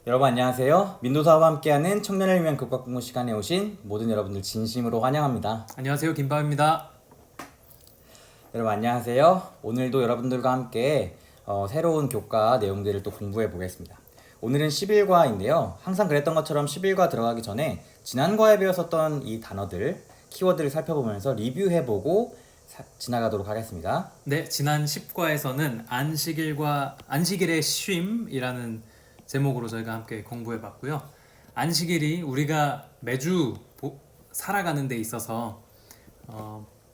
여러분 안녕하세요. 민도사와 함께하는 청년을 위한 교과 공부 시간에 오신 모든 여러분들 진심으로 환영합니다. 안녕하세요, 김밥입니다. 여러분 안녕하세요. 오늘도 여러분들과 함께 새로운 교과 내용들을 또 공부해 보겠습니다. 오늘은 11과인데요. 항상 그랬던 것처럼 11과 들어가기 전에 지난과에 배웠었던 이 단어들, 키워드를 살펴보면서 리뷰해보고 지나가도록 하겠습니다. 네, 지난 10과에서는 안식일의 쉼이라는 제목으로 저희가 함께 공부해 봤고요. 안식일이 우리가 매주 살아가는 데 있어서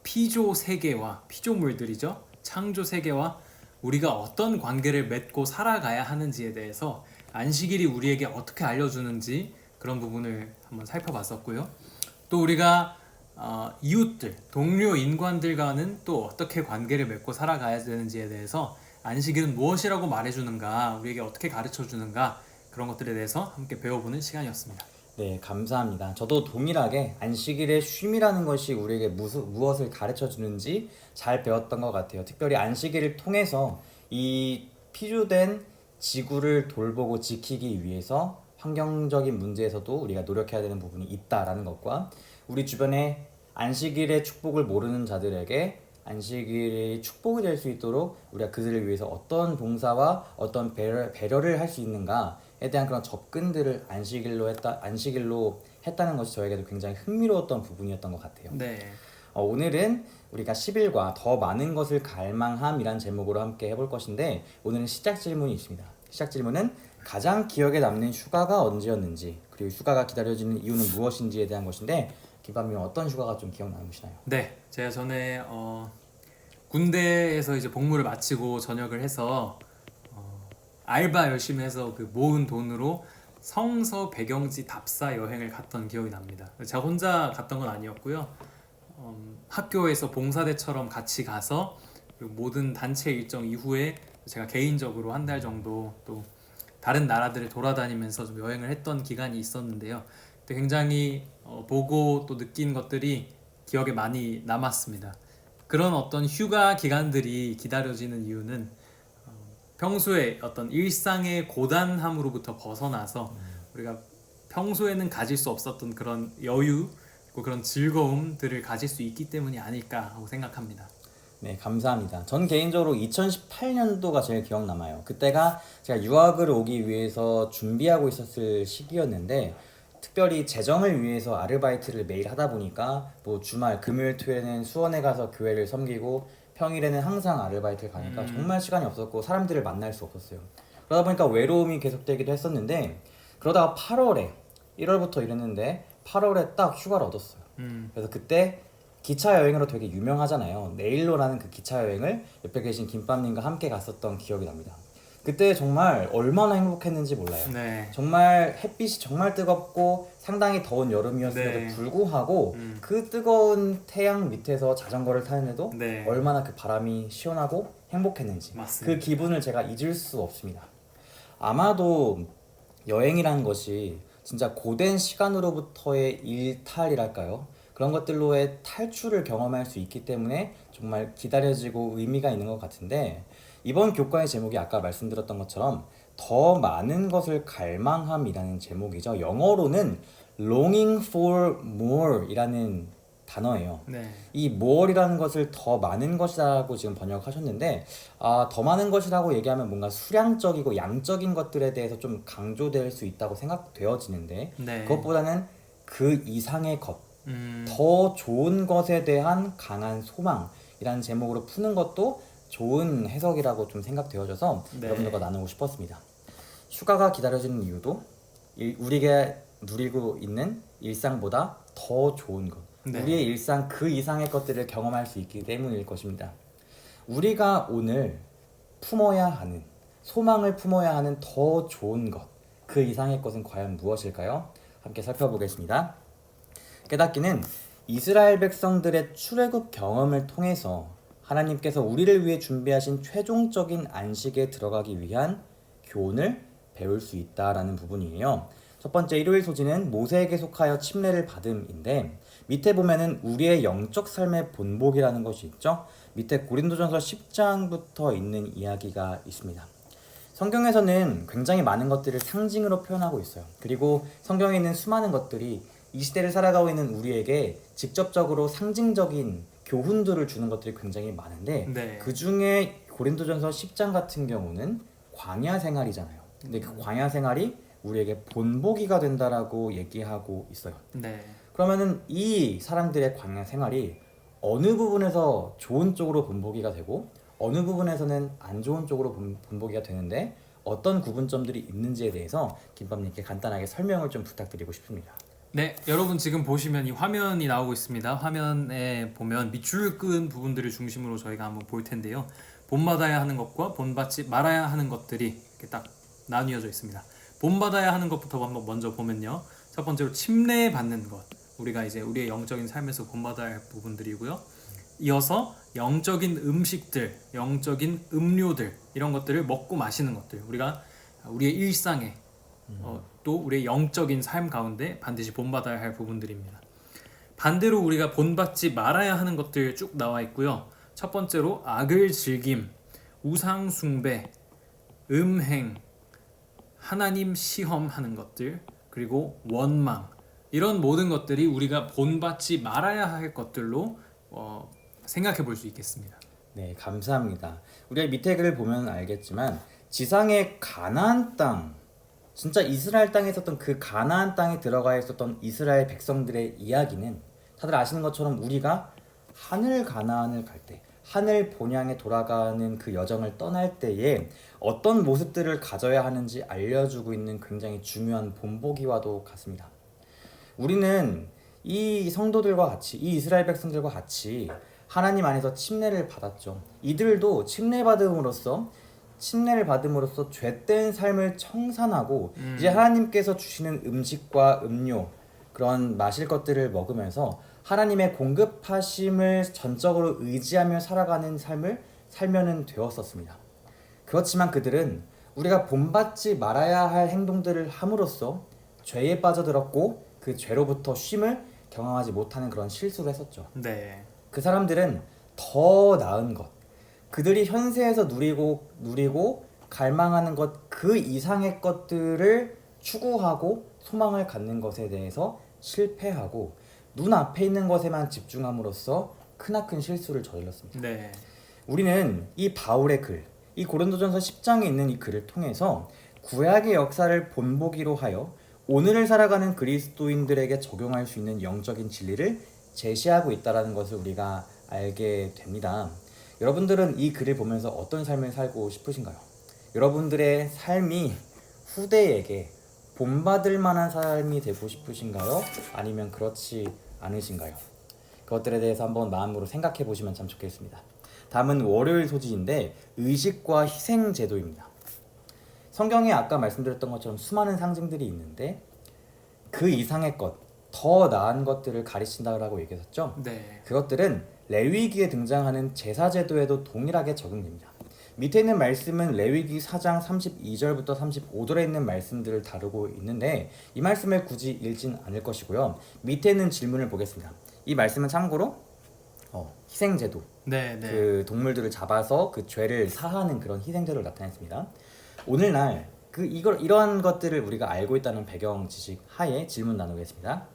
피조 세계와 피조물들이죠. 창조 세계와 우리가 어떤 관계를 맺고 살아가야 하는지에 대해서 안식일이 우리에게 어떻게 알려주는지 그런 부분을 한번 살펴봤었고요. 또 우리가 이웃들, 동료 인간들과는 또 어떻게 관계를 맺고 살아가야 되는지에 대해서 안식일은 무엇이라고 말해주는가, 우리에게 어떻게 가르쳐주는가, 그런 것들에 대해서 함께 배워보는 시간이었습니다. 네, 감사합니다. 저도 동일하게 안식일의 쉼이라는 것이 우리에게 무엇을 가르쳐 주는지 잘 배웠던 것 같아요. 특별히 안식일을 통해서 이 피조된 지구를 돌보고 지키기 위해서 환경적인 문제에서도 우리가 노력해야 되는 부분이 있다라는 것과 우리 주변에 안식일의 축복을 모르는 자들에게 안식일이 축복이 될 수 있도록 우리가 그들을 위해서 어떤 봉사와 어떤 배려를 할 수 있는가에 대한 그런 접근들을 안식일로 했다는 것이 저에게도 굉장히 흥미로웠던 부분이었던 것 같아요. 네. 오늘은 우리가 10일과 더 많은 것을 갈망함이란 제목으로 함께 해볼 것인데 오늘은 시작 질문이 있습니다. 시작 질문은 가장 기억에 남는 휴가가 언제였는지 그리고 휴가가 기다려지는 이유는 무엇인지에 대한 것인데 김밥님 어떤 휴가가 좀 기억 남으시나요? 네, 제가 전에 군대에서 이제 복무를 마치고 전역을 해서 알바 열심히 해서 그 모은 돈으로 성서 배경지 답사 여행을 갔던 기억이 납니다. 제가 혼자 갔던 건 아니었고요. 학교에서 봉사대처럼 같이 가서 그리고 모든 단체 일정 이후에 제가 개인적으로 한 달 정도 또 다른 나라들을 돌아다니면서 좀 여행을 했던 기간이 있었는데요. 그때 굉장히 보고 또 느낀 것들이 기억에 많이 남았습니다. 그런 어떤 휴가 기간들이 기다려지는 이유는 평소에 어떤 일상의 고단함으로부터 벗어나서 우리가 평소에는 가질 수 없었던 그런 여유 그리고 그런 즐거움들을 가질 수 있기 때문이 아닐까 하고 생각합니다. 네, 감사합니다. 전 개인적으로 2018년도가 제일 기억 남아요. 그때가 제가 유학을 오기 위해서 준비하고 있었을 시기였는데 특별히 재정을 위해서 아르바이트를 매일 하다 보니까 뭐 주말 금요일 토요일에는 수원에 가서 교회를 섬기고 평일에는 항상 아르바이트를 가니까 정말 시간이 없었고 사람들을 만날 수 없었어요. 그러다 보니까 외로움이 계속되기도 했었는데 그러다가 8월에 1월부터 일했는데 8월에 딱 휴가를 얻었어요. 그래서 그때 기차 여행으로 되게 유명하잖아요. 네일로라는 그 기차 여행을 옆에 계신 김밥님과 함께 갔었던 기억이 납니다. 그때 정말 얼마나 행복했는지 몰라요. 네. 정말 햇빛이 정말 뜨겁고 상당히 더운 여름이었음에도 네. 불구하고 그 뜨거운 태양 밑에서 자전거를 타는데도 네. 얼마나 그 바람이 시원하고 행복했는지 맞습니다. 그 기분을 제가 잊을 수 없습니다. 아마도 여행이라는 것이 진짜 고된 시간으로부터의 일탈이랄까요? 그런 것들로의 탈출을 경험할 수 있기 때문에 정말 기다려지고 의미가 있는 것 같은데 이번 교과의 제목이 아까 말씀드렸던 것처럼 더 많은 것을 갈망함이라는 제목이죠. 영어로는 longing for more 이라는 단어예요. 네. 이 more이라는 것을 더 많은 것이라고 지금 번역하셨는데 더 많은 것이라고 얘기하면 뭔가 수량적이고 양적인 것들에 대해서 좀 강조될 수 있다고 생각되어지는데 네. 그것보다는 그 이상의 것, 음, 더 좋은 것에 대한 강한 소망이라는 제목으로 푸는 것도 좋은 해석이라고 좀 생각되어져서 네. 여러분들과 나누고 싶었습니다. 휴가가 기다려지는 이유도 우리가 누리고 있는 일상보다 더 좋은 것, 네. 우리의 일상 그 이상의 것들을 경험할 수 있기 때문일 것입니다. 우리가 오늘 품어야 하는 소망을 품어야 하는 더 좋은 것, 그 이상의 것은 과연 무엇일까요? 함께 살펴보겠습니다. 깨닫기는 이스라엘 백성들의 출애굽 경험을 통해서 하나님께서 우리를 위해 준비하신 최종적인 안식에 들어가기 위한 교훈을 배울 수 있다라는 부분이에요. 첫 번째 일요일 소지는 모세에게 속하여 침례를 받음인데 밑에 보면은 우리의 영적 삶의 본보기라는 것이 있죠. 밑에 고린도전서 10장부터 있는 이야기가 있습니다. 성경에서는 굉장히 많은 것들을 상징으로 표현하고 있어요. 그리고 성경에 있는 수많은 것들이 이 시대를 살아가고 있는 우리에게 직접적으로 상징적인 교훈들을 주는 것들이 굉장히 많은데 네. 그 중에 고린도전서 10장 같은 경우는 광야 생활이잖아요. 근데 그 광야 생활이 우리에게 본보기가 된다라고 얘기하고 있어요. 네. 그러면은 이 사람들의 광야 생활이 어느 부분에서 좋은 쪽으로 본보기가 되고 어느 부분에서는 안 좋은 쪽으로 본보기가 되는데 어떤 구분점들이 있는지에 대해서 김밥님께 간단하게 설명을 좀 부탁드리고 싶습니다. 네, 여러분 지금 보시면 이 화면이 나오고 있습니다. 화면에 보면 밑줄 끈 부분들을 중심으로 저희가 한번 볼 텐데요. 본받아야 하는 것과 본받지 말아야 하는 것들이 이렇게 딱 나뉘어져 있습니다. 본받아야 하는 것부터 한번 먼저 보면요. 첫 번째로 침례받는 것. 우리가 이제 우리의 영적인 삶에서 본받아야 할 부분들이고요. 이어서 영적인 음식들, 영적인 음료들 이런 것들을 먹고 마시는 것들. 우리가 우리의 일상에 또 우리의 영적인 삶 가운데 반드시 본받아야 할 부분들입니다. 반대로 우리가 본받지 말아야 하는 것들 쭉 나와 있고요. 첫 번째로 악을 즐김, 우상 숭배, 음행, 하나님 시험하는 것들, 그리고 원망 이런 모든 것들이 우리가 본받지 말아야 할 것들로 생각해 볼 수 있겠습니다. 네, 감사합니다. 우리가 밑에 글을 보면 알겠지만 지상의 가나안 땅, 진짜 이스라엘 땅에 있었던 그 가나안 땅에 들어가 있었던 이스라엘 백성들의 이야기는 다들 아시는 것처럼 우리가 하늘 가나안을 갈 때, 하늘 본향에 돌아가는 그 여정을 떠날 때에 어떤 모습들을 가져야 하는지 알려주고 있는 굉장히 중요한 본보기와도 같습니다. 우리는 이 성도들과 같이, 이 이스라엘 백성들과 같이 하나님 안에서 침례를 받았죠. 이들도 침례를 받음으로써 죄된 삶을 청산하고 이제 하나님께서 주시는 음식과 음료, 그런 마실 것들을 먹으면서 하나님의 공급하심을 전적으로 의지하며 살아가는 삶을 살면은 되었었습니다. 그렇지만 그들은 우리가 본받지 말아야 할 행동들을 함으로써 죄에 빠져들었고 그 죄로부터 쉼을 경험하지 못하는 그런 실수를 했었죠. 네. 그 사람들은 더 나은 것, 그들이 현세에서 누리고 갈망하는 것 그 이상의 것들을 추구하고 소망을 갖는 것에 대해서 실패하고 눈앞에 있는 것에만 집중함으로써 크나큰 실수를 저질렀습니다. 네. 우리는 이 바울의 글, 이 고린도전서 10장에 있는 이 글을 통해서 구약의 역사를 본보기로 하여 오늘을 살아가는 그리스도인들에게 적용할 수 있는 영적인 진리를 제시하고 있다는 것을 우리가 알게 됩니다. 여러분들은 이 글을 보면서 어떤 삶을 살고 싶으신가요? 여러분들의 삶이 후대에게 본받을 만한 삶이 되고 싶으신가요? 아니면 그렇지 않으신가요? 그것들에 대해서 한번 마음으로 생각해 보시면 참 좋겠습니다. 다음은 월요일 소지인데 의식과 희생 제도입니다. 성경에 아까 말씀드렸던 것처럼 수많은 상징들이 있는데 그 이상의 것, 더 나은 것들을 가리킨다고 얘기했었죠. 네. 그것들은 레위기에 등장하는 제사 제도에도 동일하게 적용됩니다. 밑에 있는 말씀은 레위기 4장 32절부터 35절에 있는 말씀들을 다루고 있는데 이 말씀을 굳이 읽진 않을 것이고요. 밑에 있는 질문을 보겠습니다. 이 말씀은 참고로 희생제도, 네. 그 동물들을 잡아서 그 죄를 사하는 그런 희생제도를 나타냈습니다. 오늘날 이러한 것들을 우리가 알고 있다는 배경 지식 하에 질문 나누겠습니다.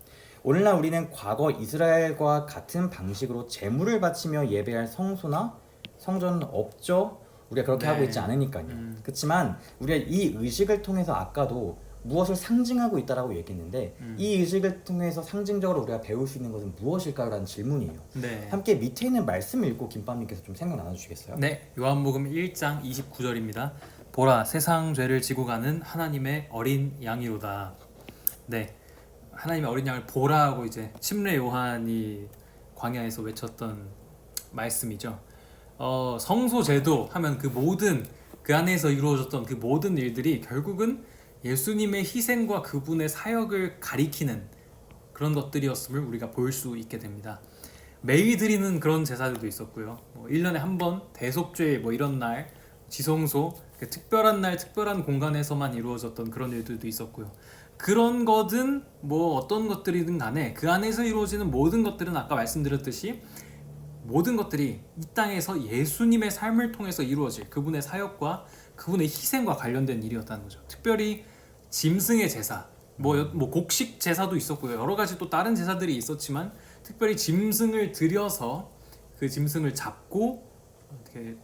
오늘날 우리는 과거 이스라엘과 같은 방식으로 제물을 바치며 예배할 성소나 성전은 없죠. 우리가 그렇게 네. 하고 있지 않으니까요. 그렇지만 우리가 이 의식을 통해서 아까도 무엇을 상징하고 있다라고 얘기했는데 이 의식을 통해서 상징적으로 우리가 배울 수 있는 것은 무엇일까요? 라는 질문이에요. 네. 함께 밑에 있는 말씀을 읽고 김밥님께서 좀 생각 나눠주시겠어요? 네. 요한복음 1장 29절입니다. 보라, 세상 죄를 지고 가는 하나님의 어린 양이로다. 네. 하나님의 어린 양을 보라고 이제 침례 요한이 광야에서 외쳤던 말씀이죠. 성소 제도 하면 그 모든 그 안에서 이루어졌던 그 모든 일들이 결국은 예수님의 희생과 그분의 사역을 가리키는 그런 것들이었음을 우리가 볼 수 있게 됩니다. 매일 드리는 그런 제사들도 있었고요. 1년에 한 번 대속죄 이런 날, 지성소, 특별한 날, 특별한 공간에서만 이루어졌던 그런 일들도 있었고요. 그런 거든 어떤 것들이든 간에 그 안에서 이루어지는 모든 것들은 아까 말씀드렸듯이 모든 것들이 이 땅에서 예수님의 삶을 통해서 이루어질 그분의 사역과 그분의 희생과 관련된 일이었다는 거죠. 특별히 짐승의 제사, 뭐 곡식 제사도 있었고요. 여러 가지 또 다른 제사들이 있었지만 특별히 짐승을 들여서 그 짐승을 잡고 이렇게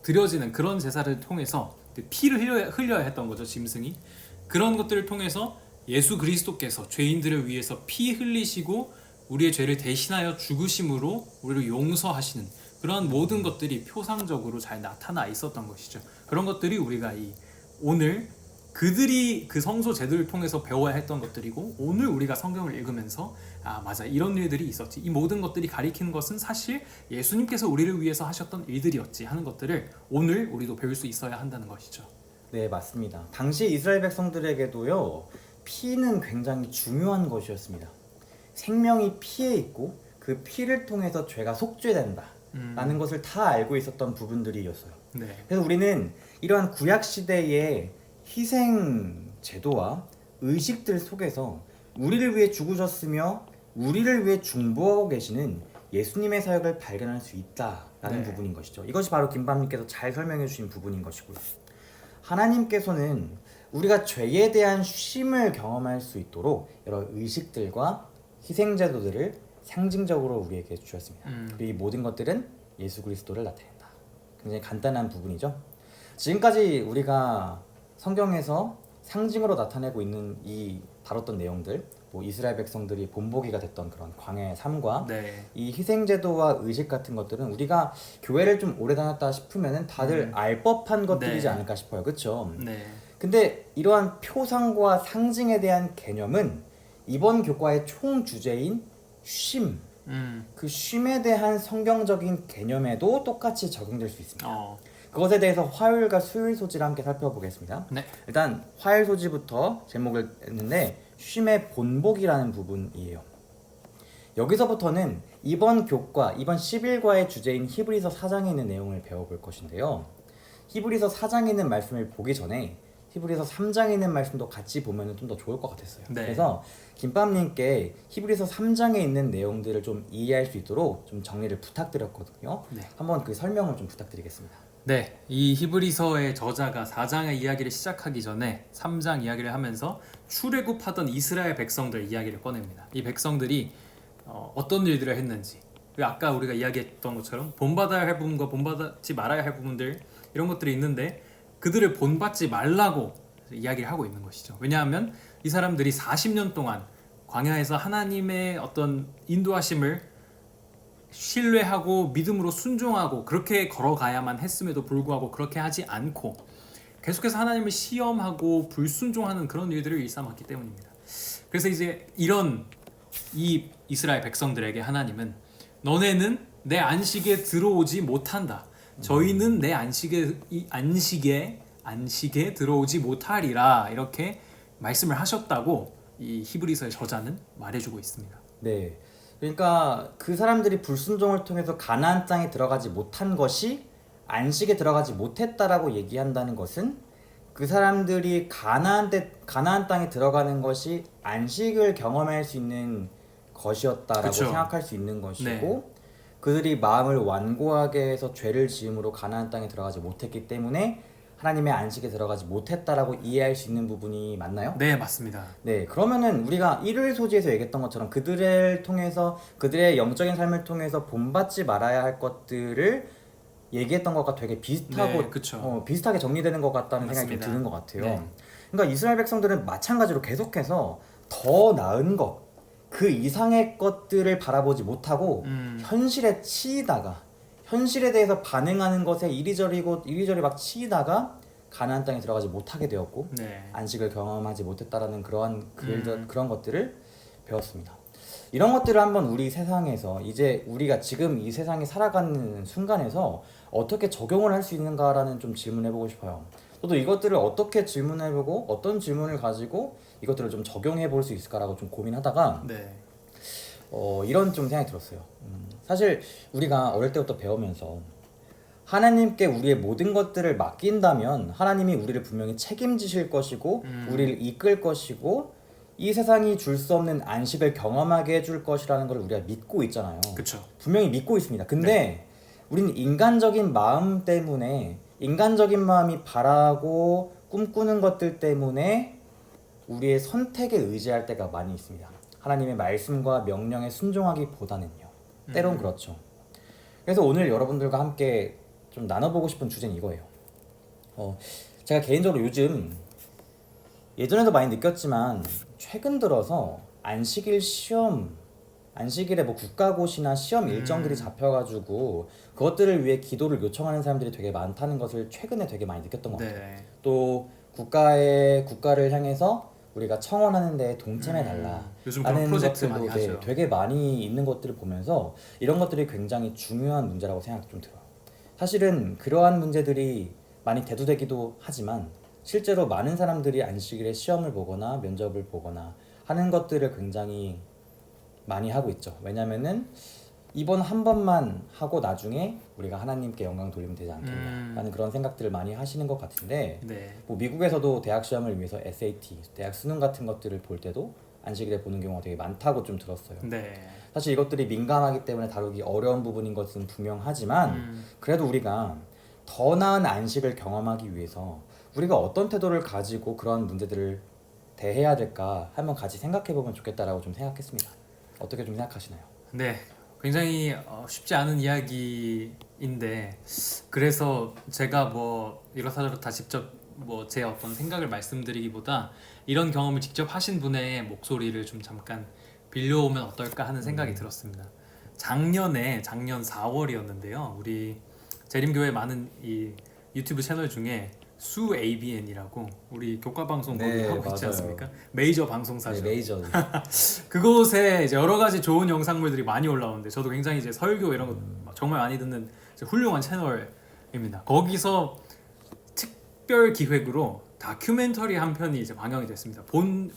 드려지는 그런 제사를 통해서 피를 흘려야 했던 거죠. 짐승이 그런 것들을 통해서 예수 그리스도께서 죄인들을 위해서 피 흘리시고 우리의 죄를 대신하여 죽으심으로 우리를 용서하시는 그런 모든 것들이 표상적으로 잘 나타나 있었던 것이죠. 그런 것들이 우리가 오늘 그들이 그 성소 제도를 통해서 배워야 했던 것들이고 오늘 우리가 성경을 읽으면서 맞아 이런 일들이 있었지 이 모든 것들이 가리키는 것은 사실 예수님께서 우리를 위해서 하셨던 일들이었지 하는 것들을 오늘 우리도 배울 수 있어야 한다는 것이죠. 네, 맞습니다. 당시 이스라엘 백성들에게도요, 피는 굉장히 중요한 것이었습니다. 생명이 피에 있고 그 피를 통해서 죄가 속죄된다 라는 것을 다 알고 있었던 부분들이었어요. 네. 그래서 우리는 이러한 구약 시대의 희생 제도와 의식들 속에서 우리를 위해 죽으셨으며 우리를 위해 중보하고 계시는 예수님의 사역을 발견할 수 있다라는 네. 부분인 것이죠. 이것이 바로 김밤님께서 잘 설명해 주신 부분인 것이고요. 하나님께서는 우리가 죄에 대한 쉼을 경험할 수 있도록 여러 의식들과 희생제도들을 상징적으로 우리에게 주셨습니다. 그리고 이 모든 것들은 예수 그리스도를 나타낸다. 굉장히 간단한 부분이죠. 지금까지 우리가 성경에서 상징으로 나타내고 있는 이 다뤘던 내용들, 뭐 이스라엘 백성들이 본보기가 됐던 그런 광야의 삶과 네. 이 희생제도와 의식 같은 것들은 우리가 교회를 좀 오래 다녔다 싶으면은 다들 알 법한 것들이지 네. 않을까 싶어요. 그렇죠? 네. 근데 이러한 표상과 상징에 대한 개념은 이번 교과의 총 주제인 쉼, 그 쉼에 대한 성경적인 개념에도 똑같이 적용될 수 있습니다. 그것에 대해서 화요일과 수요일 소지를 함께 살펴보겠습니다. 네. 일단 화요일 소지부터 제목을 했는데 쉼의 본복이라는 부분이에요. 여기서부터는 이번 교과, 이번 11과의 주제인 히브리서 4장에 있는 내용을 배워볼 것인데요. 히브리서 4장에 있는 말씀을 보기 전에 히브리서 3장에 있는 말씀도 같이 보면 좀 더 좋을 것 같았어요. 네. 그래서 김밥님께 히브리서 3장에 있는 내용들을 좀 이해할 수 있도록 좀 정리를 부탁드렸거든요. 네. 한번 그 설명을 좀 부탁드리겠습니다. 네, 이 히브리서의 저자가 4장의 이야기를 시작하기 전에 3장 이야기를 하면서 출애굽하던 이스라엘 백성들 이야기를 꺼냅니다. 이 백성들이 어떤 일들을 했는지, 아까 우리가 이야기했던 것처럼 본받아야 할 부분과 본받지 말아야 할 부분들 이런 것들이 있는데 그들을 본받지 말라고 이야기를 하고 있는 것이죠. 왜냐하면 이 사람들이 40년 동안 광야에서 하나님의 어떤 인도하심을 신뢰하고 믿음으로 순종하고 그렇게 걸어가야만 했음에도 불구하고 그렇게 하지 않고 계속해서 하나님을 시험하고 불순종하는 그런 일들을 일삼았기 때문입니다. 그래서 이제 이 이스라엘 백성들에게 하나님은 너네는 내 안식에 들어오지 못한다. 저희는 내 안식에 들어오지 못하리라 이렇게 말씀을 하셨다고 이 히브리서의 저자는 말해주고 있습니다. 네. 그러니까 그 사람들이 불순종을 통해서 가나안 땅에 들어가지 못한 것이 안식에 들어가지 못했다라고 얘기한다는 것은 그 사람들이 가나안 땅에 들어가는 것이 안식을 경험할 수 있는 것이었다라고 그쵸. 생각할 수 있는 것이고 네. 그들이 마음을 완고하게 해서 죄를 지음으로 가나안 땅에 들어가지 못했기 때문에 하나님의 안식에 들어가지 못했다라고 이해할 수 있는 부분이 맞나요? 네, 맞습니다. 네, 그러면은 우리가 일요일 소지에서 얘기했던 것처럼 그들을 통해서 그들의 영적인 삶을 통해서 본받지 말아야 할 것들을 얘기했던 것과 되게 비슷하고 네, 그쵸. 비슷하게 정리되는 것 같다는 맞습니다. 생각이 좀 드는 것 같아요. 네. 그러니까 이스라엘 백성들은 마찬가지로 계속해서 더 나은 것, 그 이상의 것들을 바라보지 못하고 현실에 치이다가 현실에 대해서 반응하는 것에 이리저리 막 치이다가 가나안 땅에 들어가지 못하게 되었고 네. 안식을 경험하지 못했다라는 그런 것들을 배웠습니다. 이런 것들을 한번 우리 세상에서 이제 우리가 지금 이 세상에 살아가는 순간에서 어떻게 적용을 할 수 있는가라는 좀 질문해보고 싶어요. 저도 이것들을 어떻게 질문해보고 어떤 질문을 가지고 이것들을 좀 적용해볼 수 있을까라고 좀 고민하다가 네. 이런 좀 생각이 들었어요. 사실 우리가 어릴 때부터 배우면서 하나님께 우리의 모든 것들을 맡긴다면 하나님이 우리를 분명히 책임지실 것이고 우리를 이끌 것이고 이 세상이 줄 수 없는 안식을 경험하게 해줄 것이라는 걸 우리가 믿고 있잖아요. 그쵸. 분명히 믿고 있습니다. 근데 우리는 인간적인 마음 때문에 인간적인 마음이 바라고 꿈꾸는 것들 때문에 우리의 선택에 의지할 때가 많이 있습니다. 하나님의 말씀과 명령에 순종하기보다는요. 때론 그렇죠. 그래서 오늘 여러분들과 함께 좀 나눠보고 싶은 주제는 이거예요. 제가 개인적으로 요즘 예전에도 많이 느꼈지만 최근 들어서 안식일에 뭐 국가고시나 시험 일정들이 잡혀가지고 그것들을 위해 기도를 요청하는 사람들이 되게 많다는 것을 최근에 되게 많이 느꼈던 것 같아요. 네. 또 국가를 향해서 우리가 청원하는 데 동참해달라 요즘 그런 하는 프로젝트 많이 것들도 하죠. 되게 많이 있는 것들을 보면서 이런 것들이 굉장히 중요한 문제라고 생각이 좀 들어요. 사실은 그러한 문제들이 많이 대두되기도 하지만 실제로 많은 사람들이 안식일에 시험을 보거나 면접을 보거나 하는 것들을 굉장히 많이 하고 있죠. 왜냐면은 이번 한 번만 하고 나중에 우리가 하나님께 영광 돌리면 되지 않겠냐라는 그런 생각들을 많이 하시는 것 같은데 네. 뭐 미국에서도 대학 시험을 위해서 SAT, 대학 수능 같은 것들을 볼 때도 안식일에 보는 경우가 되게 많다고 좀 들었어요. 네. 사실 이것들이 민감하기 때문에 다루기 어려운 부분인 것은 분명하지만 그래도 우리가 더 나은 안식을 경험하기 위해서 우리가 어떤 태도를 가지고 그런 문제들을 대해야 될까 한번 같이 생각해 보면 좋겠다라고 좀 생각했습니다. 어떻게 좀 생각하시나요? 네. 굉장히 쉽지 않은 이야기인데 그래서 제가 뭐 이렇다 직접 뭐 제 어떤 생각을 말씀드리기보다 이런 경험을 직접 하신 분의 목소리를 좀 잠깐 빌려오면 어떨까 하는 생각이 들었습니다. 작년 4월이었는데요. 우리 재림교회 많은 이 유튜브 채널 중에 수 ABN이라고 우리 교과 방송 거기 네, 하고 있지 맞아요. 않습니까? 메이저 방송사죠. 네, 메이저. 그곳에 이제 여러 가지 좋은 영상물들이 많이 올라오는데 저도 굉장히 이제 설교 이런 거 정말 많이 듣는 훌륭한 채널입니다. 거기서 특별 기획으로 다큐멘터리 한 편이 이제 방영이 됐습니다.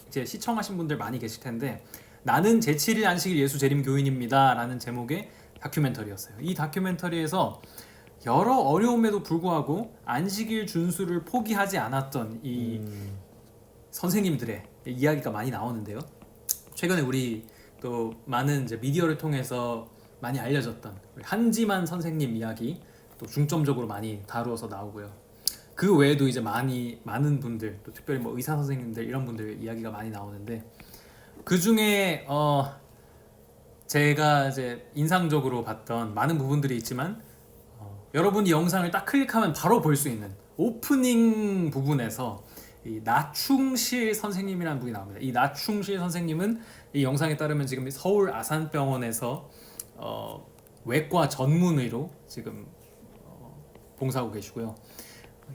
이제 시청하신 분들 많이 계실 텐데 나는 제7일 안식일 예수 재림 교인입니다라는 제목의 다큐멘터리였어요. 이 다큐멘터리에서 여러 어려움에도 불구하고 안식일 준수를 포기하지 않았던 이 선생님들의 이야기가 많이 나오는데요. 최근에 우리 또 많은 이제 미디어를 통해서 많이 알려졌던 우리 한지만 선생님 이야기 또 중점적으로 많이 다루어서 나오고요. 그 외에도 이제 많은 분들 또 특별히 뭐 의사 선생님들 이런 분들 이야기가 많이 나오는데 그 중에 제가 이제 인상적으로 봤던 많은 부분들이 있지만 여러분이 영상을 딱 클릭하면 바로 볼 수 있는 오프닝 부분에서 이 나충실 선생님이라는 분이 나옵니다. 이 나충실 선생님은 이 영상에 따르면 지금 서울 아산병원에서 외과 전문의로 지금 봉사하고 계시고요.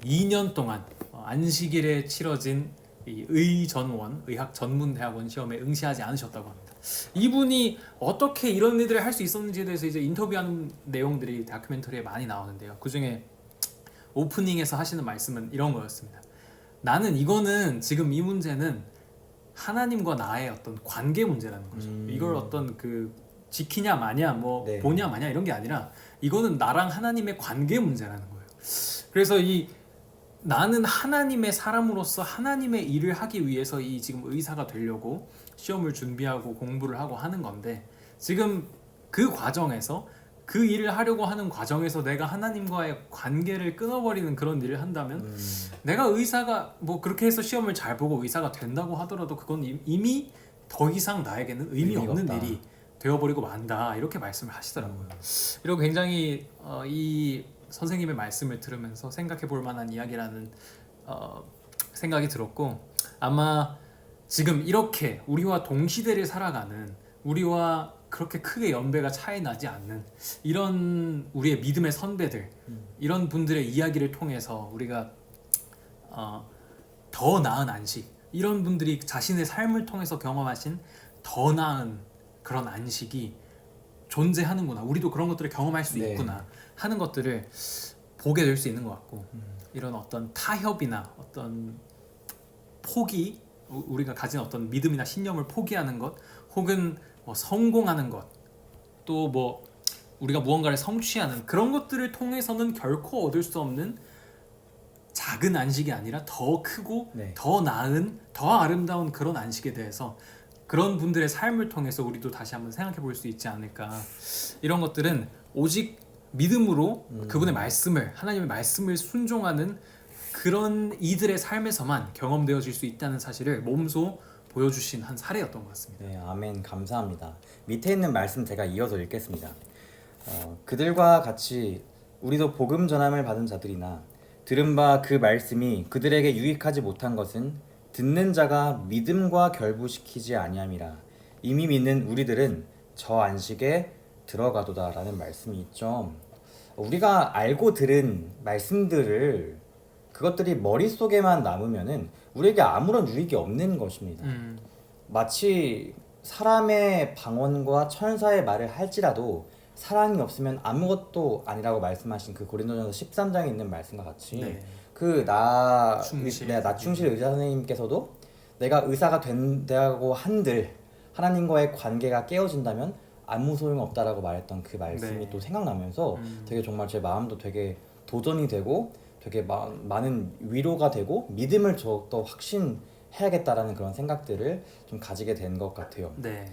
2년 동안 안식일에 치러진 이 의학 전문대학원 시험에 응시하지 않으셨다고 합니다. 이분이 어떻게 이런 일들을 할 수 있었는지에 대해서 이제 인터뷰하는 내용들이 다큐멘터리에 많이 나오는데요. 그 중에 오프닝에서 하시는 말씀은 이런 거였습니다. 나는 이거는 지금 이 문제는 하나님과 나의 어떤 관계 문제라는 거죠. 이걸 어떤 그 지키냐 마냐 뭐 네. 보냐 마냐 이런 게 아니라 이거는 나랑 하나님의 관계 문제라는 거예요. 그래서 나는 하나님의 사람으로서 하나님의 일을 하기 위해서 이 지금 의사가 되려고 시험을 준비하고 공부를 하고 하는 건데 지금 그 과정에서 그 일을 하려고 하는 과정에서 내가 하나님과의 관계를 끊어버리는 그런 일을 한다면 내가 의사가 뭐 그렇게 해서 시험을 잘 보고 의사가 된다고 하더라도 그건 이미 더 이상 나에게는 의미 없는 없다. 일이 되어버리고 만다 이렇게 말씀을 하시더라고요. 이러고 굉장히 이 선생님의 말씀을 들으면서 생각해 볼 만한 이야기라는 생각이 들었고 아마 지금 이렇게 우리와 동시대를 살아가는 우리와 그렇게 크게 연배가 차이 나지 않는 이런 우리의 믿음의 선배들 이런 분들의 이야기를 통해서 우리가 더 나은 안식 이런 분들이 자신의 삶을 통해서 경험하신 더 나은 그런 안식이 존재하는구나 우리도 그런 것들을 경험할 수 네. 있구나 하는 것들을 보게 될 수 있는 것 같고 이런 어떤 타협이나 어떤 포기 우리가 가진 어떤 믿음이나 신념을 포기하는 것 혹은 뭐 성공하는 것 또 뭐 우리가 무언가를 성취하는 그런 것들을 통해서는 결코 얻을 수 없는 작은 안식이 아니라 더 크고 네. 더 나은, 더 아름다운 그런 안식에 대해서 그런 분들의 삶을 통해서 우리도 다시 한번 생각해 볼 수 있지 않을까. 이런 것들은 오직 믿음으로 그분의 말씀을, 하나님의 말씀을 순종하는 그런 이들의 삶에서만 경험되어질 수 있다는 사실을 몸소 보여주신 한 사례였던 것 같습니다. 네, 아멘. 감사합니다. 밑에 있는 말씀 제가 이어서 읽겠습니다. 그들과 같이 우리도 복음 전함을 받은 자들이나 들은 바 그 말씀이 그들에게 유익하지 못한 것은 듣는 자가 믿음과 결부시키지 아니함이라. 이미 믿는 우리들은 저 안식에 들어가도다라는 말씀이 있죠. 우리가 알고 들은 말씀들을 그것들이 머릿속에만 남으면은 우리에게 아무런 유익이 없는 것입니다. 마치 사람의 방언과 천사의 말을 할지라도 사랑이 없으면 아무것도 아니라고 말씀하신 그 고린도전서 13장에 있는 말씀과 같이 네. 나충실 의사 선생님께서도 내가 의사가 된다고 한들 하나님과의 관계가 깨어진다면 아무 소용 없다라고 말했던 그 말씀이 네. 또 생각나면서 되게 정말 제 마음도 되게 도전이 되고 되게 많은 위로가 되고 믿음을 더욱더 확신해야겠다라는 그런 생각들을 좀 가지게 된 것 같아요. 네.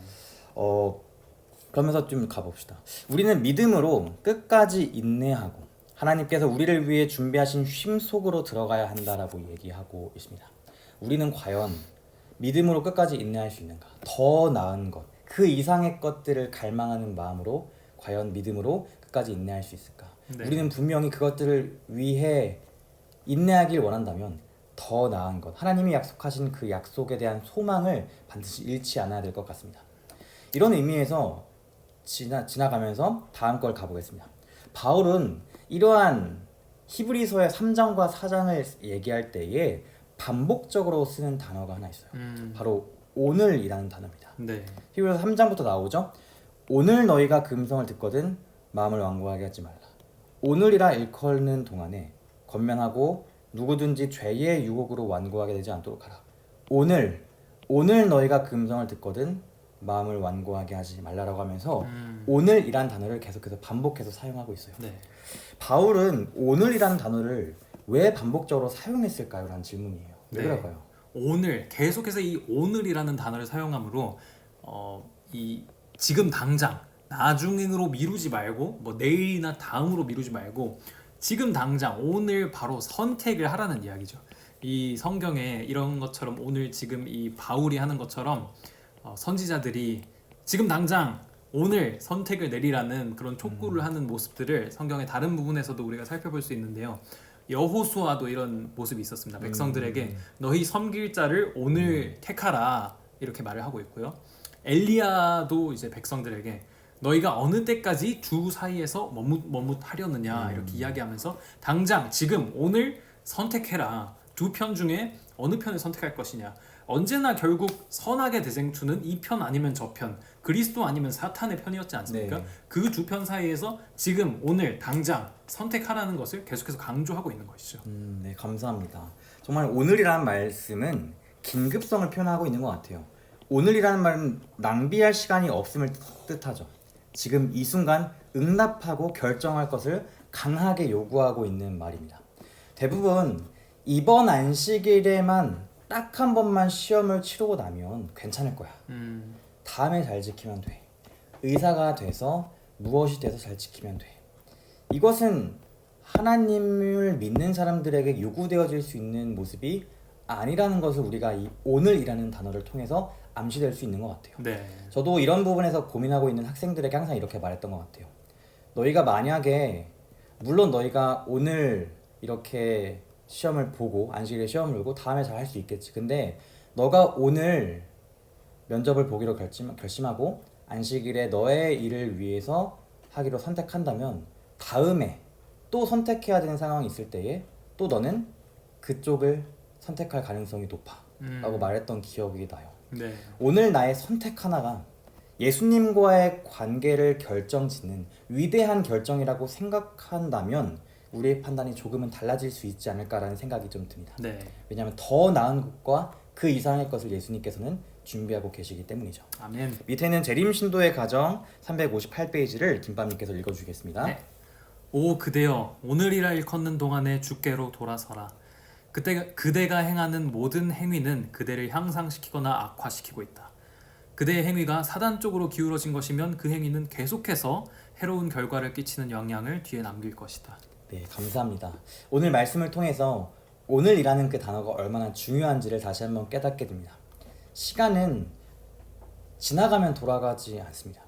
그러면서 좀 가봅시다. 우리는 믿음으로 끝까지 인내하고 하나님께서 우리를 위해 준비하신 쉼 속으로 들어가야 한다라고 얘기하고 있습니다. 우리는 과연 믿음으로 끝까지 인내할 수 있는가? 더 나은 것, 그 이상의 것들을 갈망하는 마음으로 과연 믿음으로 끝까지 인내할 수 있을까? 네. 우리는 분명히 그것들을 위해 인내하길 원한다면 더 나은 것, 하나님이 약속하신 그 약속에 대한 소망을 반드시 잃지 않아야 될 것 같습니다. 이런 의미에서 지나가면서 다음 걸 가보겠습니다. 바울은 이러한 히브리서의 3장과 4장을 얘기할 때에 반복적으로 쓰는 단어가 하나 있어요. 바로 오늘이라는 단어입니다. 네. 히브리서 3장부터 나오죠. 오늘 너희가 그 음성을 듣거든 마음을 완고하게 하지 말라. 오늘이라 일컫는 동안에 권면하고 누구든지 죄의 유혹으로 완고하게 되지 않도록 하라. 오늘 너희가 그 음성을 듣거든 마음을 완고하게 하지 말라라고 하면서 오늘이란 단어를 계속해서 반복해서 사용하고 있어요. 네. 바울은 오늘이라는 단어를 왜 반복적으로 사용했을까요? 라는 질문이에요. 왜 네. 그럴까요? 오늘 계속해서 이 오늘이라는 단어를 사용함으로 이 지금 당장 나중으로 미루지 말고 뭐 내일이나 다음으로 미루지 말고 지금 당장 오늘 바로 선택을 하라는 이야기죠. 이 성경에 이런 것처럼 오늘 지금 이 바울이 하는 것처럼 선지자들이 지금 당장 오늘 선택을 내리라는 그런 촉구를 하는 모습들을 성경의 다른 부분에서도 우리가 살펴볼 수 있는데요. 여호수아도 이런 모습이 있었습니다. 백성들에게 너희 섬길 자를 오늘 택하라 이렇게 말을 하고 있고요. 엘리야도 이제 백성들에게 너희가 어느 때까지 두 사이에서 머뭇하려느냐 이렇게 이야기하면서 당장 지금 오늘 선택해라. 두 편 중에 어느 편을 선택할 것이냐. 언제나 결국 선악의 대쟁투는 이 편 아니면 저 편, 그리스도 아니면 사탄의 편이었지 않습니까? 네. 그 두 편 사이에서 지금 오늘 당장 선택하라는 것을 계속해서 강조하고 있는 것이죠. 네, 감사합니다. 정말 오늘이라는 말씀은 긴급성을 표현하고 있는 것 같아요. 오늘이라는 말은 낭비할 시간이 없음을 뜻하죠. 지금 이 순간 응답하고 결정할 것을 강하게 요구하고 있는 말입니다. 대부분 이번 안식일에만 딱 한 번만 시험을 치르고 나면 괜찮을 거야. 다음에 잘 지키면 돼. 의사가 돼서 무엇이 돼서 잘 지키면 돼. 이것은 하나님을 믿는 사람들에게 요구되어질 수 있는 모습이 아니라는 것을 우리가 이 오늘이라는 단어를 통해서 암시될 수 있는 것 같아요. 네. 저도 이런 부분에서 고민하고 있는 학생들에게 항상 이렇게 말했던 것 같아요. 너희가 만약에 물론 너희가 오늘 이렇게 시험을 보고 안식일에 시험을 보고 다음에 잘 할 수 있겠지. 근데 너가 오늘 면접을 보기로 결심하고 안식일에 너의 일을 위해서 하기로 선택한다면 다음에 또 선택해야 되는 상황이 있을 때에 또 너는 그쪽을 선택할 가능성이 높아 라고 말했던 기억이 나요. 네. 오늘 나의 선택 하나가 예수님과의 관계를 결정짓는 위대한 결정이라고 생각한다면 우리의 판단이 조금은 달라질 수 있지 않을까라는 생각이 좀 듭니다. 네. 왜냐하면 더 나은 것과 그 이상의 것을 예수님께서는 준비하고 계시기 때문이죠. 아멘. 밑에는 재림 신도의 가정 358페이지를 김밤님께서 읽어주시겠습니다. 네. 오 그대여 오늘이라 일컫는 동안에 주께로 돌아서라. 그대가 행하는 모든 행위는 그대를 향상시키거나 악화시키고 있다. 그대의 행위가 사단 쪽으로 기울어진 것이면 그 행위는 계속해서 해로운 결과를 끼치는 영향을 뒤에 남길 것이다. 네, 감사합니다. 오늘 말씀을 통해서 오늘이라는 그 단어가 얼마나 중요한지를 다시 한번 깨닫게 됩니다. 시간은 지나가면 돌아가지 않습니다.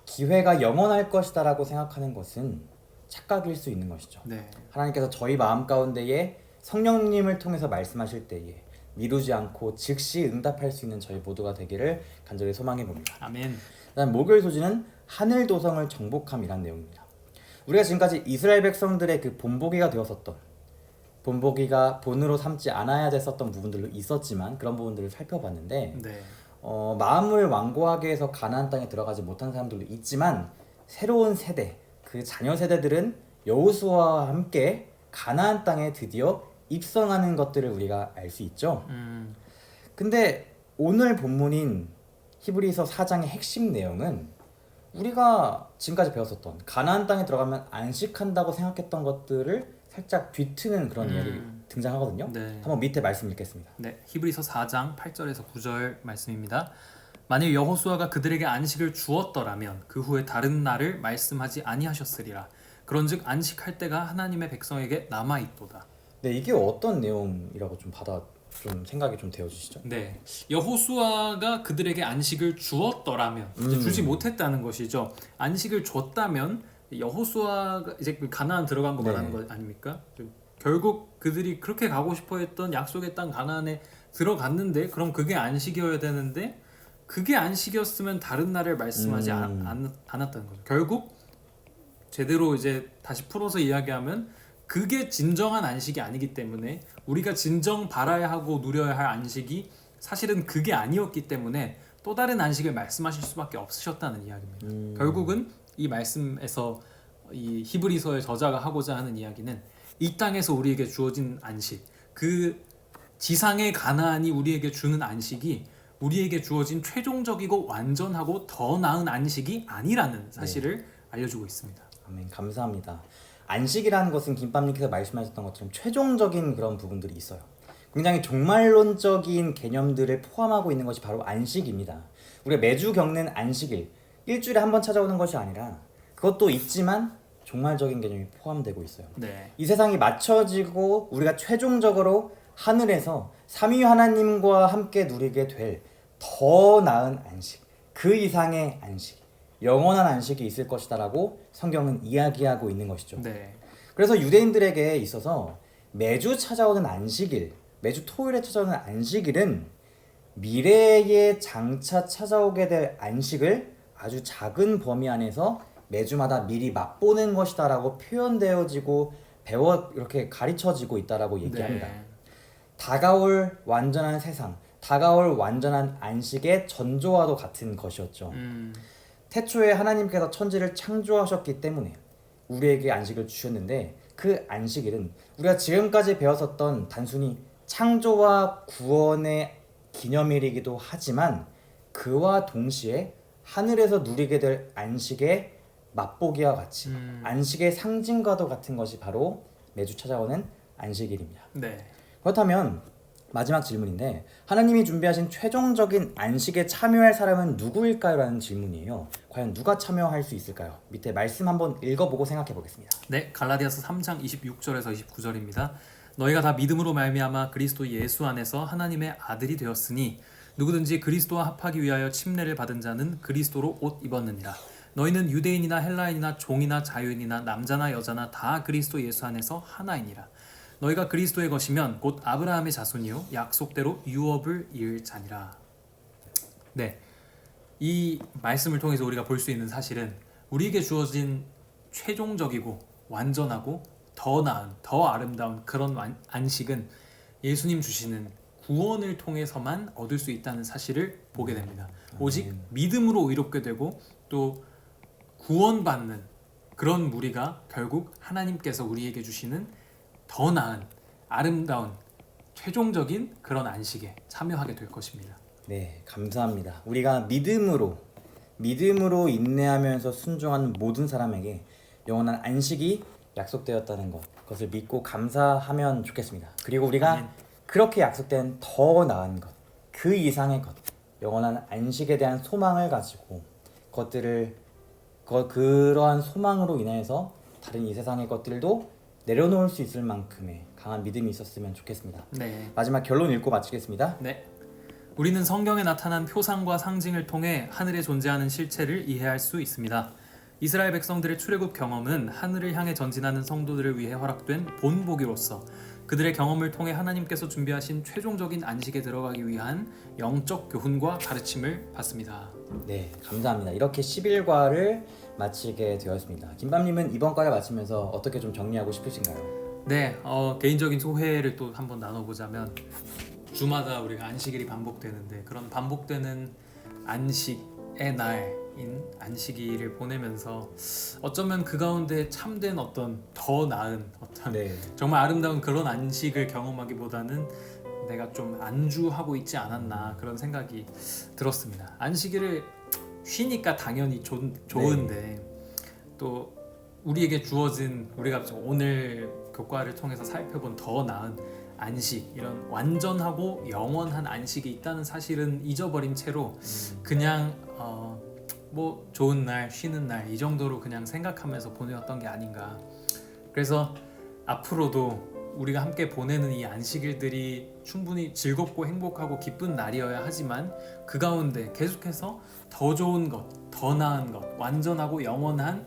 기회가 영원할 것이다라고 생각하는 것은 착각일 수 있는 것이죠. 네. 하나님께서 저희 마음 가운데에 성령님을 통해서 말씀하실 때에 미루지 않고 즉시 응답할 수 있는 저희 모두가 되기를 간절히 소망해 봅니다. 아멘. 그다음 목요일 소지는 하늘 도성을 정복함이란 내용입니다. 우리가 지금까지 이스라엘 백성들의 그 본보기가 되었었던, 본보기가 본으로 삼지 않아야 됐었던 부분들도 있었지만 그런 부분들을 살펴봤는데 네. 마음을 완고하게 해서 가나안 땅에 들어가지 못한 사람들도 있지만 새로운 세대, 그 자녀 세대들은 여호수아와 함께 가나안 땅에 드디어 입성하는 것들을 우리가 알 수 있죠. 근데 오늘 본문인 히브리서 4장의 핵심 내용은 우리가 지금까지 배웠었던 가나안 땅에 들어가면 안식한다고 생각했던 것들을 살짝 뒤트는 그런 이야기 등장하거든요. 네. 한번 밑에 말씀 읽겠습니다. 네, 히브리서 4장 8절에서 9절 말씀입니다. 만일 여호수아가 그들에게 안식을 주었더라면 그 후에 다른 날을 말씀하지 아니하셨으리라. 그런즉 안식할 때가 하나님의 백성에게 남아 있도다. 네, 이게 어떤 내용이라고 좀 생각이 좀 되어주시죠? 네, 여호수아가 그들에게 안식을 주었더라면 이제 주지 못했다는 것이죠. 안식을 줬다면 여호수아가 이제 그 가나안 들어간 거 네. 말하는 거 아닙니까? 결국 그들이 그렇게 가고 싶어했던 약속의 땅 가나안에 들어갔는데 그럼 그게 안식이어야 되는데 그게 안식이었으면 다른 날을 말씀하지 않았다는 거죠. 결국 제대로 이제 다시 풀어서 이야기하면 그게 진정한 안식이 아니기 때문에 우리가 진정 바라야 하고 누려야 할 안식이 사실은 그게 아니었기 때문에 또 다른 안식을 말씀하실 수밖에 없으셨다는 이야기입니다. 결국은 이 말씀에서 이 히브리서의 저자가 하고자 하는 이야기는 이 땅에서 우리에게 주어진 안식, 그 지상의 가나안이 우리에게 주는 안식이 우리에게 주어진 최종적이고 완전하고 더 나은 안식이 아니라는 사실을 알려주고 있습니다. 아멘, 감사합니다. 안식이라는 것은 김밥님께서 말씀하셨던 것처럼 최종적인 그런 부분들이 있어요. 굉장히 종말론적인 개념들을 포함하고 있는 것이 바로 안식입니다. 우리가 매주 겪는 안식일, 일주일에 한 번 찾아오는 것이 아니라 그것도 있지만 종말적인 개념이 포함되고 있어요. 네. 이 세상이 맞춰지고 우리가 최종적으로 하늘에서 삼위 하나님과 함께 누리게 될 더 나은 안식, 그 이상의 안식, 영원한 안식이 있을 것이다라고 성경은 이야기하고 있는 것이죠. 네. 그래서 유대인들에게 있어서 매주 찾아오는 안식일, 매주 토요일에 찾아오는 안식일은 미래에 장차 찾아오게 될 안식을 아주 작은 범위 안에서 매주마다 미리 맛보는 것이다라고 표현되어지고 이렇게 가르쳐지고 있다라고 얘기합니다. 네. 다가올 완전한 세상, 다가올 완전한 안식의 전조와도 같은 것이었죠. 태초에 하나님께서 천지를 창조하셨기 때문에 우리에게 안식을 주셨는데 그 안식일은 우리가 지금까지 배웠었던 단순히 창조와 구원의 기념일이기도 하지만 그와 동시에 하늘에서 누리게 될 안식의 맛보기와 같이 안식의 상징과도 같은 것이 바로 매주 찾아오는 안식일입니다. 네. 그렇다면 마지막 질문인데 하나님이 준비하신 최종적인 안식에 참여할 사람은 누구일까요? 라는 질문이에요. 과연 누가 참여할 수 있을까요? 밑에 말씀 한번 읽어보고 생각해 보겠습니다. 네, 갈라디아서 3장 26절에서 29절입니다. 너희가 다 믿음으로 말미암아 그리스도 예수 안에서 하나님의 아들이 되었으니 누구든지 그리스도와 합하기 위하여 침례를 받은 자는 그리스도로 옷 입었느니라. 너희는 유대인이나 헬라인이나 종이나 자유인이나 남자나 여자나 다 그리스도 예수 안에서 하나이니라. 너희가 그리스도의 것이면 곧 아브라함의 자손이요 약속대로 유업을 이을 자니라. 네, 이 말씀을 통해서 우리가 볼 수 있는 사실은 우리에게 주어진 최종적이고 완전하고 더 나은, 더 아름다운 그런 안식은 예수님 주시는 구원을 통해서만 얻을 수 있다는 사실을 보게 됩니다. 오직 믿음으로 의롭게 되고 또 구원받는 그런 무리가 결국 하나님께서 우리에게 주시는 더 나은 아름다운 최종적인 그런 안식에 참여하게 될 것입니다. 네, 감사합니다. 우리가 믿음으로 인내하면서 순종하는 모든 사람에게 영원한 안식이 약속되었다는 것, 그것을 믿고 감사하면 좋겠습니다. 그리고 우리가 아멘. 그렇게 약속된 더 나은 것, 그 이상의 것, 영원한 안식에 대한 소망을 가지고 그러한 소망으로 인해서 다른 이 세상의 것들도 내려놓을 수 있을 만큼의 강한 믿음이 있었으면 좋겠습니다. 네. 마지막 결론 읽고 마치겠습니다. 네. 우리는 성경에 나타난 표상과 상징을 통해 하늘에 존재하는 실체를 이해할 수 있습니다. 이스라엘 백성들의 출애굽 경험은 하늘을 향해 전진하는 성도들을 위해 허락된 본보기로서 그들의 경험을 통해 하나님께서 준비하신 최종적인 안식에 들어가기 위한 영적 교훈과 가르침을 받습니다. 네, 감사합니다. 이렇게 11과를 마치게 되었습니다. 김밤님은 이번 과를 마치면서 어떻게 좀 정리하고 싶으신가요? 네, 개인적인 소회를 또 한번 나눠보자면 주마다 우리가 안식일이 반복되는데 그런 반복되는 안식의 날인 안식일을 보내면서 어쩌면 그 가운데 참된 어떤 더 나은 어떤 네, 정말 아름다운 그런 안식을 경험하기보다는 내가 좀 안주하고 있지 않았나 그런 생각이 들었습니다. 안식일을 쉬니까 당연히 좋은데 또 우리에게 주어진 우리가 오늘 교과를 통해서 살펴본 더 나은 안식, 이런 완전하고 영원한 안식이 있다는 사실은 잊어버린 채로 그냥 뭐 좋은 날, 쉬는 날 이 정도로 그냥 생각하면서 보내었던 게 아닌가. 그래서 앞으로도 우리가 함께 보내는 이 안식일들이 충분히 즐겁고 행복하고 기쁜 날이어야 하지만 그 가운데 계속해서 더 좋은 것, 더 나은 것, 완전하고 영원한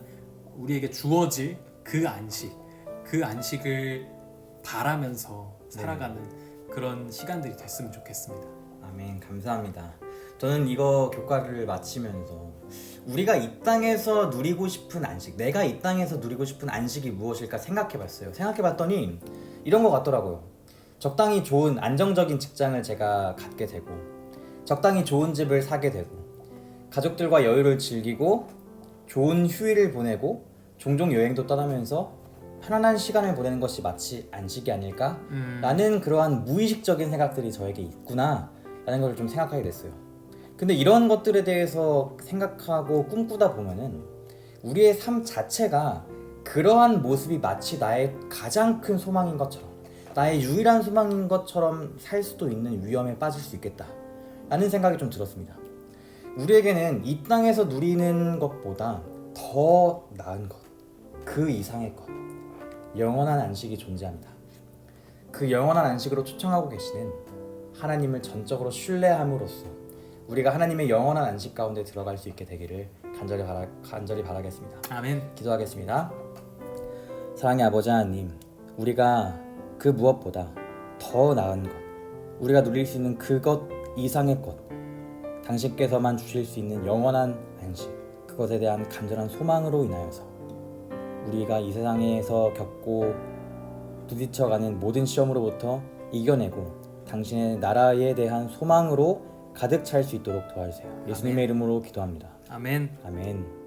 우리에게 주어질 그 안식을 바라면서 살아가는 그런 시간들이 됐으면 좋겠습니다. 아멘. 감사합니다. 저는 이거 교과를 마치면서 우리가 이 땅에서 누리고 싶은 안식, 내가 이 땅에서 누리고 싶은 안식이 무엇일까 생각해봤어요. 생각해봤더니 이런 것 같더라고요. 적당히 좋은 안정적인 직장을 제가 갖게 되고, 적당히 좋은 집을 사게 되고, 가족들과 여유를 즐기고, 좋은 휴일을 보내고, 종종 여행도 떠나면서 편안한 시간을 보내는 것이 마치 안식이 아닐까? 라는 그러한 무의식적인 생각들이 저에게 있구나 라는 걸 좀 생각하게 됐어요. 근데 이런 것들에 대해서 생각하고 꿈꾸다 보면은 우리의 삶 자체가 그러한 모습이 마치 나의 가장 큰 소망인 것처럼, 나의 유일한 소망인 것처럼 살 수도 있는 위험에 빠질 수 있겠다 라는 생각이 좀 들었습니다. 우리에게는 이 땅에서 누리는 것보다 더 나은 것, 그 이상의 것, 영원한 안식이 존재합니다. 그 영원한 안식으로 초청하고 계시는 하나님을 전적으로 신뢰함으로써 우리가 하나님의 영원한 안식 가운데 들어갈 수 있게 되기를 간절히 바라겠습니다. 아멘. 기도하겠습니다. 사랑의 아버지 하나님, 우리가 그 무엇보다 더 나은 것, 우리가 누릴 수 있는 그것 이상의 것, 당신께서만 주실 수 있는 영원한 안식, 그것에 대한 간절한 소망으로 인하여서 우리가 이 세상에서 겪고 부딪혀가는 모든 시험으로부터 이겨내고 당신의 나라에 대한 소망으로 가득 찰 수 있도록 도와주세요. 예수님의 이름으로 기도합니다. 아멘. 아멘.